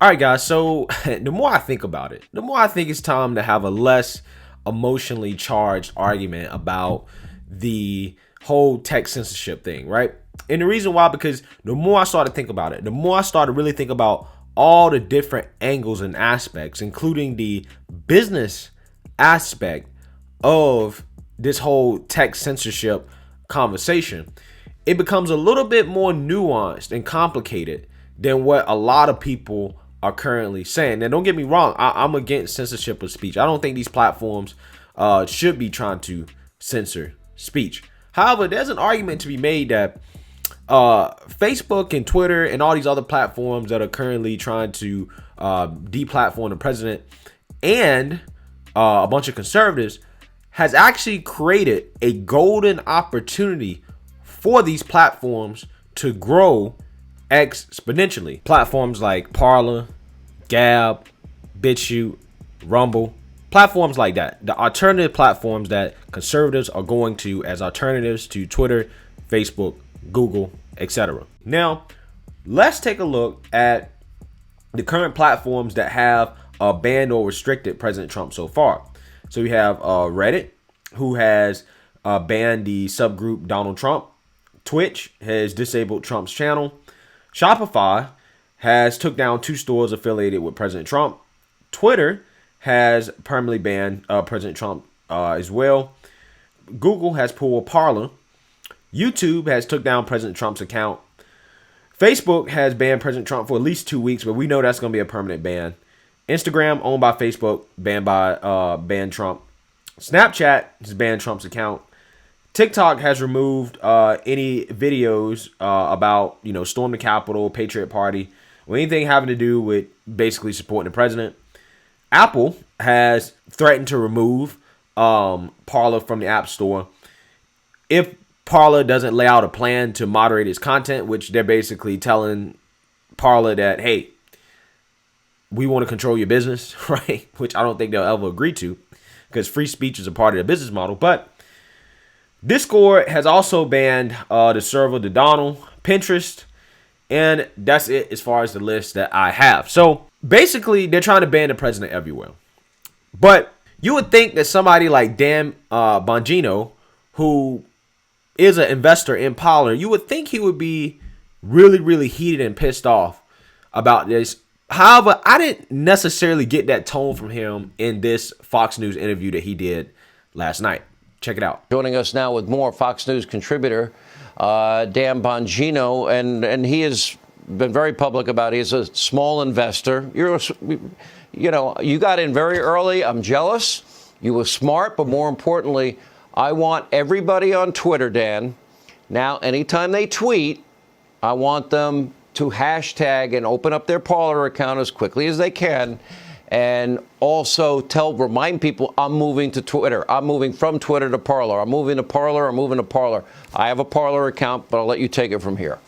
All right, guys. So the more I think about it, the more I think it's time to have a less emotionally charged argument about the whole tech censorship thing, right? And the reason why, because the more I started to think about it, the more I started to really think about all the different angles and aspects, including the business aspect of this whole tech censorship conversation. It becomes a little bit more nuanced and complicated than what a lot of people are currently saying. Now, don't get me wrong, I'm against censorship of speech. I don't think these platforms should be trying to censor speech. However, there's an argument to be made that Facebook and Twitter and all these other platforms that are currently trying to deplatform the president and a bunch of conservatives has actually created a golden opportunity for these platforms to grow exponentially. Platforms like Parler, Gab, BitChute, Rumble, platforms like that. The alternative platforms that conservatives are going to as alternatives to Twitter, Facebook, Google, etc. Now, let's take a look at the current platforms that have banned or restricted President Trump so far. So we have Reddit, who has banned the subgroup Donald Trump. Twitch has disabled Trump's channel. Shopify has took down 2 stores affiliated with President Trump. Twitter has permanently banned President Trump as well. Google has pulled Parler. YouTube has took down President Trump's account. Facebook has banned President Trump for at least 2 weeks, but we know that's going to be a permanent ban. Instagram, owned by Facebook, banned Trump. Snapchat has banned Trump's account. TikTok has removed any videos about, storm the Capitol, Patriot Party, or anything having to do with basically supporting the president. Apple has threatened to remove Parler from the App Store if Parler doesn't lay out a plan to moderate its content, which they're basically telling Parler that, hey, we want to control your business, right? Which I don't think they'll ever agree to, because free speech is a part of their business model. But Discord has also banned the server to Donald, Pinterest, and that's it as far as the list that I have. So basically, they're trying to ban the president everywhere. But you would think that somebody like Dan Bongino, who is an investor in Parler, you would think he would be really, really heated and pissed off about this. However, I didn't necessarily get that tone from him in this Fox News interview that he did last night. Check it out. Joining us now with more Fox News contributor, Dan Bongino, and he has been very public about it. He's a small investor. You got in very early. I'm jealous. You were smart, but more importantly, I want everybody on Twitter, Dan. Now, anytime they tweet, I want them to hashtag and open up their Parler account as quickly as they can. And also remind people I'm moving to Twitter. I'm moving from Twitter to Parler. I'm moving to Parler. I'm moving to Parler. I have a Parler account, but I'll let you take it from here.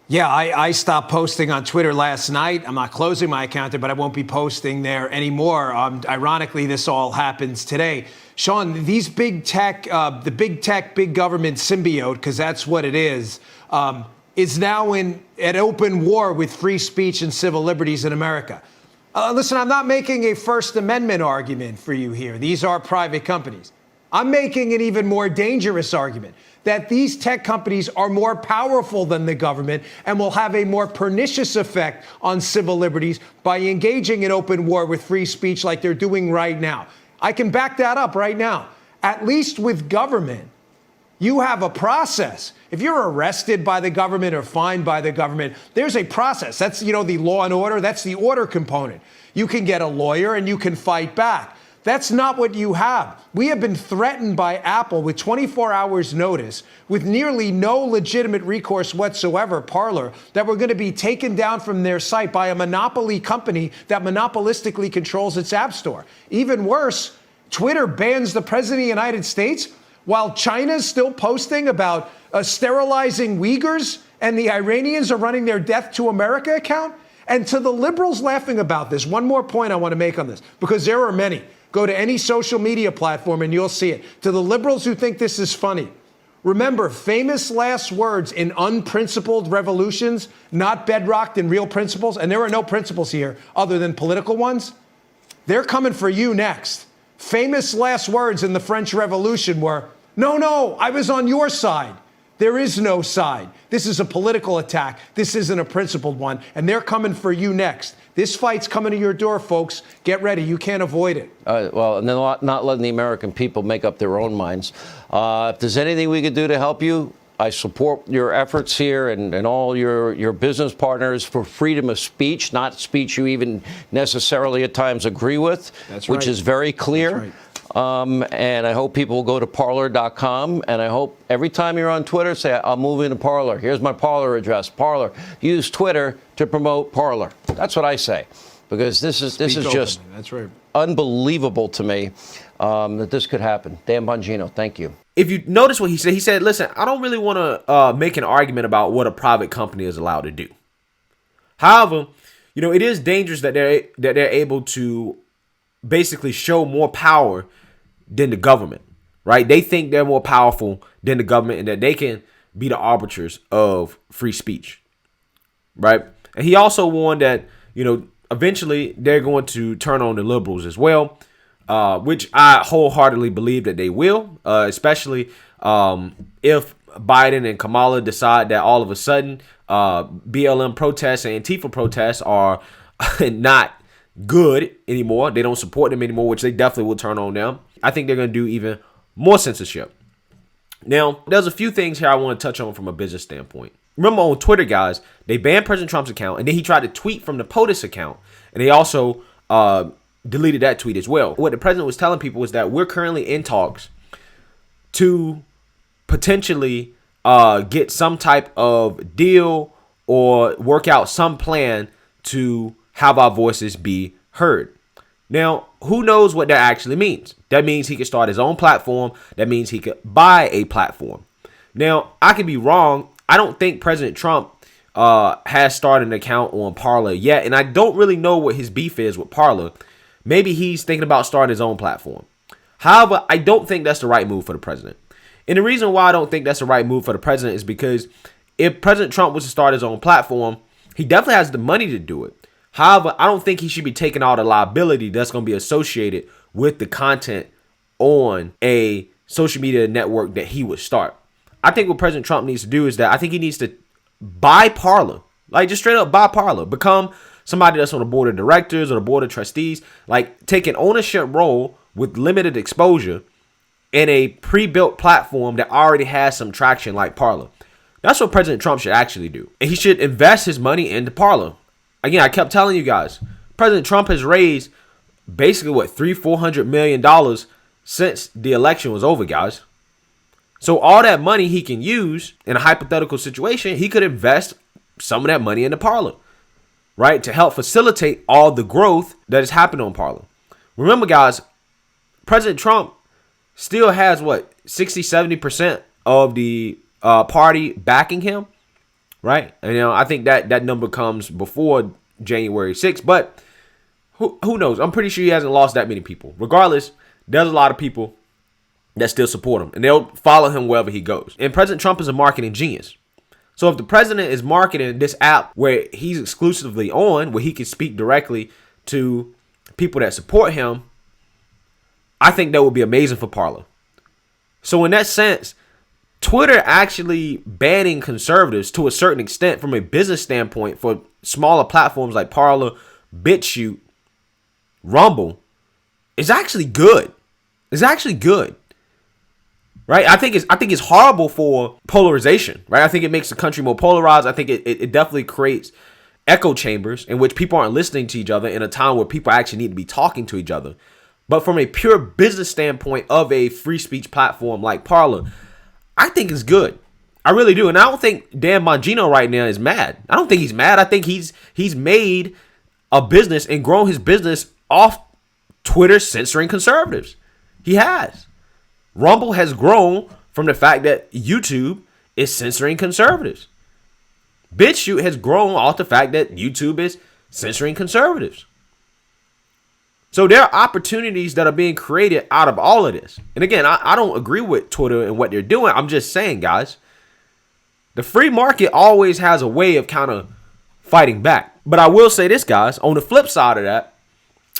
Yeah, I stopped posting on Twitter last night. I'm not closing my account there, but I won't be posting there anymore. Ironically, this all happens today. Sean, these big tech, the big tech, big government symbiote, because that's what it is now at open war with free speech and civil liberties in America. Listen, I'm not making a First Amendment argument for you here. These are private companies. I'm making an even more dangerous argument that these tech companies are more powerful than the government and will have a more pernicious effect on civil liberties by engaging in open war with free speech like they're doing right now. I can back that up right now. At least with government, you have a process. If you're arrested by the government or fined by the government, there's a process. That's, the law and order. That's the order component. You can get a lawyer and you can fight back. That's not what you have. We have been threatened by Apple with 24 hours notice, with nearly no legitimate recourse whatsoever, Parler, that we're going to be taken down from their site by a monopoly company that monopolistically controls its app store. Even worse, Twitter bans the president of the United States while China's still posting about sterilizing Uyghurs and the Iranians are running their Death to America account. And to the liberals laughing about this, one more point I want to make on this, because there are many. Go to any social media platform and you'll see it. To the liberals who think this is funny, Remember, famous last words in unprincipled revolutions, not bedrocked in real principles, and there are no principles here other than political ones. They're coming for you next. Famous last words in the French Revolution were, no, I was on your side. There is no side. This is a political attack. This isn't a principled one, and they're coming for you next. This fight's coming to your door, folks. Get ready. You can't avoid it. Well, and then not letting the American people make up their own minds. If there's anything we could do to help you, I support your efforts here and all your business partners for freedom of speech, not speech you even necessarily at times agree with, which is very clear. That's right. And I hope people will go to Parler.com. And I hope every time you're on Twitter, say, I'll move into Parler. Here's my Parler address. Parler. Use Twitter to promote Parler. That's what I say. Because this is just That's right. unbelievable to me that this could happen. Dan Bongino, thank you. If you notice what he said, listen, I don't really want to make an argument about what a private company is allowed to do. However, it is dangerous that they're able to basically show more power than the government, right? They think they're more powerful than the government and that they can be the arbiters of free speech, right? And he also warned that, eventually they're going to turn on the liberals as well, which I wholeheartedly believe that they will, especially if Biden and Kamala decide that all of a sudden BLM protests and Antifa protests are not good anymore. They don't support them anymore, which they definitely will turn on them. I think they're going to do even more censorship. Now, there's a few things here I want to touch on from a business standpoint. Remember on Twitter, guys, they banned President Trump's account, and then he tried to tweet from the POTUS account, and they also deleted that tweet as well. What the president was telling people was that we're currently in talks to potentially get some type of deal or work out some plan to have our voices be heard. Now, who knows what that actually means? That means he could start his own platform. That means he could buy a platform. Now, I could be wrong. I don't think President Trump has started an account on Parler yet, and I don't really know what his beef is with Parler. Maybe he's thinking about starting his own platform. However, I don't think that's the right move for the president. And the reason why I don't think that's the right move for the president is because if President Trump was to start his own platform, he definitely has the money to do it. However, I don't think he should be taking all the liability that's going to be associated with the content on a social media network that he would start. I think what President Trump needs to do is that I think he needs to buy Parler, like just straight up buy Parler, become somebody that's on the board of directors or the board of trustees, like take an ownership role with limited exposure in a pre-built platform that already has some traction like Parler. That's what President Trump should actually do. And he should invest his money into Parler. Again, I kept telling you guys, President Trump has raised basically $300-400 million since the election was over, guys. So all that money he can use in a hypothetical situation, he could invest some of that money into Parler, right? To help facilitate all the growth that is happening on Parler. Remember, guys, President Trump still has 60-70% of the party backing him. Right. And, I think that number comes before January 6th. But who knows? I'm pretty sure he hasn't lost that many people. Regardless, there's a lot of people that still support him. And they'll follow him wherever he goes. And President Trump is a marketing genius. So if the president is marketing this app where he's exclusively on, where he can speak directly to people that support him, I think that would be amazing for Parler. So in that sense, Twitter actually banning conservatives to a certain extent from a business standpoint for smaller platforms like Parler, BitChute, Rumble is actually good. It's actually good. Right? I think it's horrible for polarization, right? I think it makes the country more polarized. I think it definitely creates echo chambers in which people aren't listening to each other in a time where people actually need to be talking to each other. But from a pure business standpoint of a free speech platform like Parler, I think it's good. I really do. And I don't think Dan Bongino right now is mad. I don't think he's mad. I think he's made a business and grown his business off Twitter censoring conservatives. He has. Rumble has grown from the fact that YouTube is censoring conservatives. BitChute has grown off the fact that YouTube is censoring conservatives. So there are opportunities that are being created out of all of this. And again, I don't agree with Twitter and what they're doing. I'm just saying, guys, the free market always has a way of kind of fighting back. But I will say this, guys, on the flip side of that,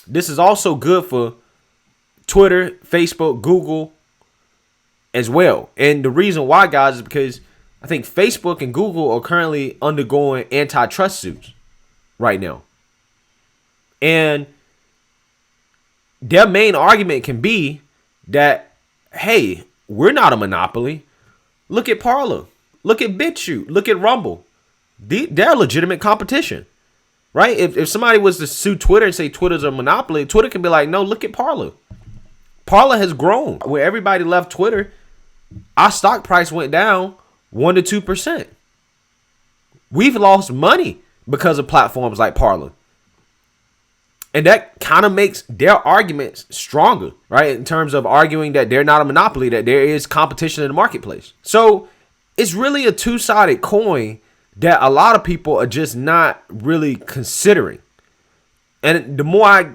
this is also good for Twitter, Facebook, Google as well. And the reason why, guys, is because I think Facebook and Google are currently undergoing antitrust suits right now. And their main argument can be that, hey, we're not a monopoly. Look at Parler. Look at BitChute. Look at Rumble. They're legitimate competition, right? If somebody was to sue Twitter and say Twitter's a monopoly, Twitter can be like, no, look at Parler. Parler has grown. When everybody left Twitter, our stock price went down 1% to 2%. We've lost money because of platforms like Parler. And that kind of makes their arguments stronger, right? In terms of arguing that they're not a monopoly, that there is competition in the marketplace. So it's really a two-sided coin that a lot of people are just not really considering. And the more I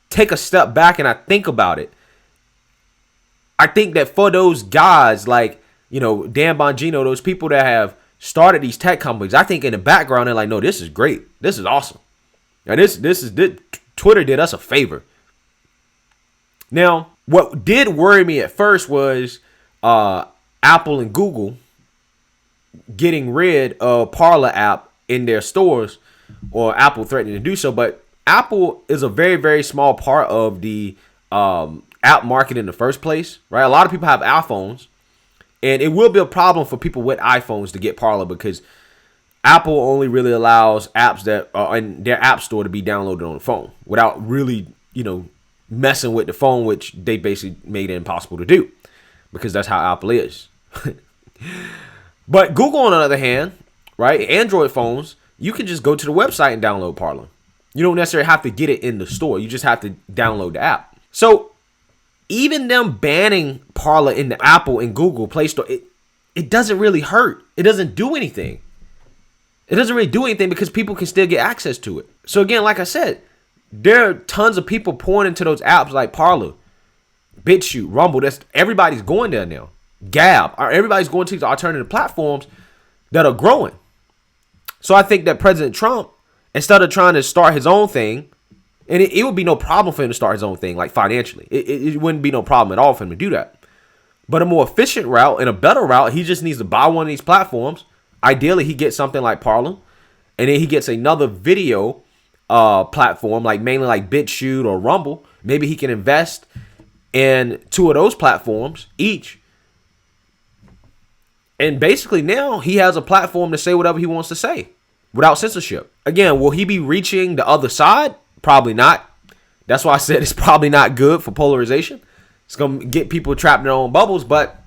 take a step back and I think about it, I think that for those guys like, Dan Bongino, those people that have started these tech companies, I think in the background they're like, no, this is great. This is awesome. Now this Twitter did us a favor. Now, what did worry me at first was Apple and Google getting rid of Parler app in their stores, or Apple threatening to do so. But Apple is a very, very small part of the app market in the first place, right? A lot of people have iPhones, and it will be a problem for people with iPhones to get Parler because Apple only really allows apps that are in their app store to be downloaded on the phone without really, messing with the phone, which they basically made it impossible to do because that's how Apple is. But Google, on the other hand, right, Android phones, you can just go to the website and download Parler. You don't necessarily have to get it in the store. You just have to download the app. So even them banning Parler in the Apple and Google Play Store, it doesn't really hurt. It doesn't do anything. It doesn't really do anything because people can still get access to it. So again, like I said, there are tons of people pouring into those apps like Parler, BitChute, Rumble. Everybody's going there now. Gab, everybody's going to these alternative platforms that are growing. So I think that President Trump, instead of trying to start his own thing, and it would be no problem for him to start his own thing, like financially. It wouldn't be no problem at all for him to do that. But a more efficient route and a better route, he just needs to buy one of these platforms. Ideally, he gets something like Parler, and then he gets another video platform, like mainly like BitChute or Rumble. Maybe he can invest in two of those platforms each. And basically now he has a platform to say whatever he wants to say without censorship. Again, will he be reaching the other side? Probably not. That's why I said it's probably not good for polarization. It's going to get people trapped in their own bubbles, but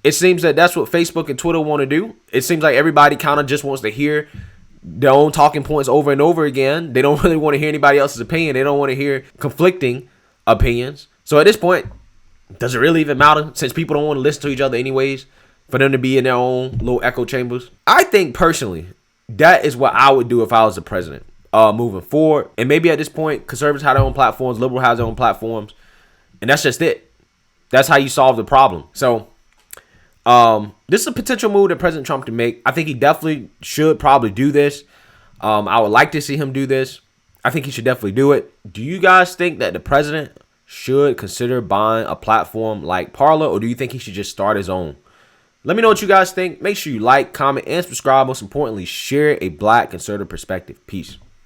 it seems that that's what Facebook and Twitter want to do. It seems like everybody kind of just wants to hear their own talking points over and over again. They don't really want to hear anybody else's opinion. They don't want to hear conflicting opinions. So at this point, does it really even matter since people don't want to listen to each other anyways? For them to be in their own little echo chambers. I think personally, that is what I would do if I was the president moving forward. And maybe at this point, conservatives have their own platforms, liberals have their own platforms. And that's just it. That's how you solve the problem. So this is a potential move that President Trump can make. I think he definitely should probably do this. I would like to see him do this. I think he should definitely do it. Do you guys think that the president should consider buying a platform like Parler, or do you think he should just start his own? Let me know what you guys think. Make sure you like, comment, and subscribe. Most importantly, share a Black conservative perspective. Peace.